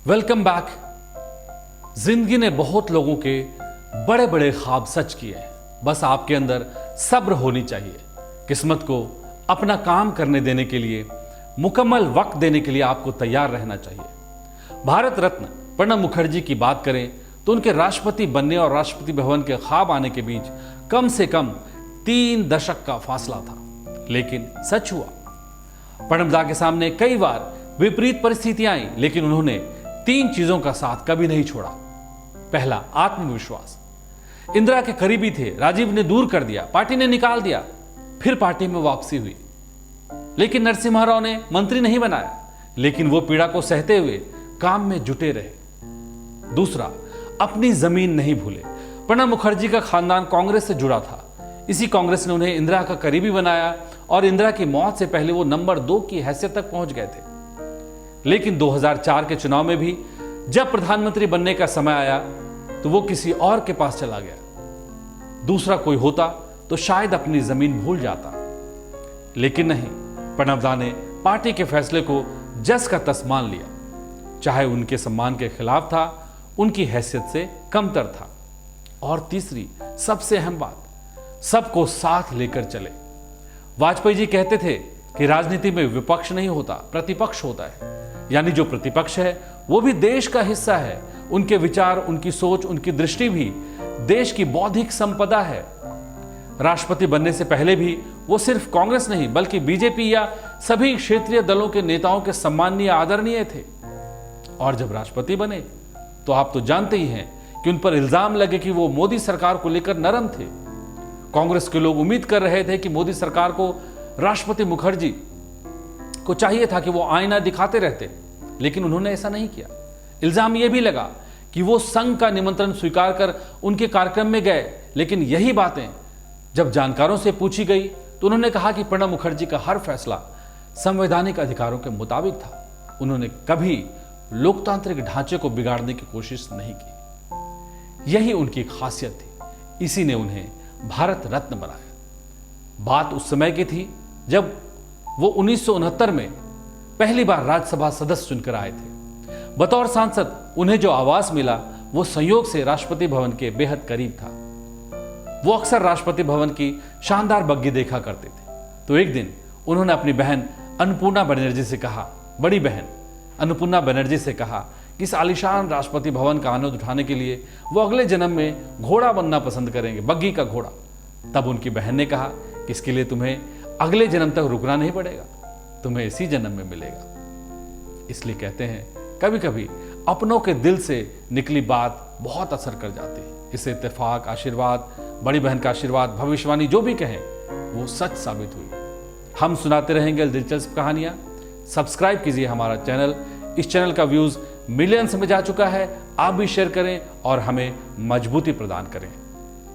Welcome back. जिंदगी ने बहुत लोगों के बड़े बड़े ख्वाब सच किए हैं। बस आपके अंदर सब्र होनी चाहिए। किस्मत को अपना काम करने देने के लिए, मुकम्मल वक्त देने के लिए आपको तैयार रहना चाहिए। भारत रत्न प्रणब मुखर्जी की बात करें तो उनके राष्ट्रपति बनने और राष्ट्रपति भवन के ख्वाब आने के बीच कम से कम 3 दशक का फासला था, लेकिन सच हुआ। प्रणब के सामने कई बार विपरीत परिस्थितियां आई, लेकिन उन्होंने 3 चीजों का साथ कभी नहीं छोड़ा। पहला, आत्मविश्वास। इंदिरा के करीबी थे, राजीव ने दूर कर दिया, पार्टी ने निकाल दिया, फिर पार्टी में वापसी हुई। लेकिन नरसिम्हा राव ने मंत्री नहीं बनाया, लेकिन वो पीड़ा को सहते हुए काम में जुटे रहे। दूसरा, अपनी जमीन नहीं भूले। प्रणब मुखर्जी का खानदान कांग्रेस से जुड़ा था। इसी कांग्रेस ने उन्हें इंदिरा का करीबी बनाया और इंदिरा की मौत से पहले वो नंबर 2 की हैसियत तक पहुंच गए थे। लेकिन 2004 के चुनाव में भी जब प्रधानमंत्री बनने का समय आया तो वो किसी और के पास चला गया। दूसरा कोई होता तो शायद अपनी जमीन भूल जाता, लेकिन नहीं। प्रणब ने पार्टी के फैसले को जस का तस मान लिया, चाहे उनके सम्मान के खिलाफ था, उनकी हैसियत से कमतर था। और तीसरी सबसे अहम बात, सबको साथ लेकर चले। वाजपेयी जी कहते थे कि राजनीति में विपक्ष नहीं होता, प्रतिपक्ष होता है। यानी जो प्रतिपक्ष है वो भी देश का हिस्सा है। उनके विचार, उनकी सोच, उनकी दृष्टि भी देश की बौद्धिक संपदा है। राष्ट्रपति बनने से पहले भी वो सिर्फ कांग्रेस नहीं बल्कि बीजेपी या सभी क्षेत्रीय दलों के नेताओं के सम्माननीय, आदरणीय थे। और जब राष्ट्रपति बने तो आप तो जानते ही हैं कि उन पर इल्जाम लगे कि वो मोदी सरकार को लेकर नरम थे। कांग्रेस के लोग उम्मीद कर रहे थे कि मोदी सरकार को राष्ट्रपति मुखर्जी को चाहिए था कि वो आईना दिखाते रहते, लेकिन उन्होंने ऐसा नहीं किया। इल्जाम यह भी लगा कि वो संघ का निमंत्रण स्वीकार कर उनके कार्यक्रम में गए, लेकिन यही बातें जब जानकारों से पूछी गई तो उन्होंने कहा कि प्रणब मुखर्जी का हर फैसला संवैधानिक अधिकारों के मुताबिक था। उन्होंने कभी लोकतांत्रिक ढांचे को बिगाड़ने की कोशिश नहीं की। यही उनकी खासियत थी, इसी ने उन्हें भारत रत्न बनाया। बात उस समय की थी जब वो 1969 में पहली बार राज्यसभा सदस्य चुनकर आए थे। बतौर सांसद उन्हें जो आवास मिला वो संयोग से राष्ट्रपति भवन के बेहद करीब था। वो अक्सर राष्ट्रपति भवन की शानदार बग्गी देखा करते थे। तो एक दिन उन्होंने अपनी बहन अन्नपूर्णा बनर्जी से कहा, बड़ी बहन अन्नपूर्णा बनर्जी से कहा कि इस आलीशान राष्ट्रपति भवन का आनंद उठाने के लिए वो अगले जन्म में घोड़ा बनना पसंद करेंगे, बग्गी का घोड़ा। तब उनकी बहन ने कहा कि इसके लिए तुम्हें अगले जन्म तक रुकना नहीं पड़ेगा, तुम्हें इसी जन्म में मिलेगा। इसलिए कहते हैं कभी कभी अपनों के दिल से निकली बात बहुत असर कर जाती है। इससे इत्तेफाक, आशीर्वाद, बड़ी बहन का आशीर्वाद, भविष्यवाणी जो भी कहें वो सच साबित हुई। हम सुनाते रहेंगे दिलचस्प कहानियां। सब्सक्राइब कीजिए हमारा चैनल। इस चैनल का व्यूज मिलियंस में जा चुका है। आप भी शेयर करें और हमें मजबूती प्रदान करें।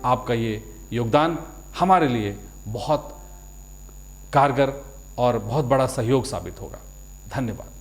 आपका ये योगदान हमारे लिए बहुत कारगर और बहुत बड़ा सहयोग साबित होगा। धन्यवाद।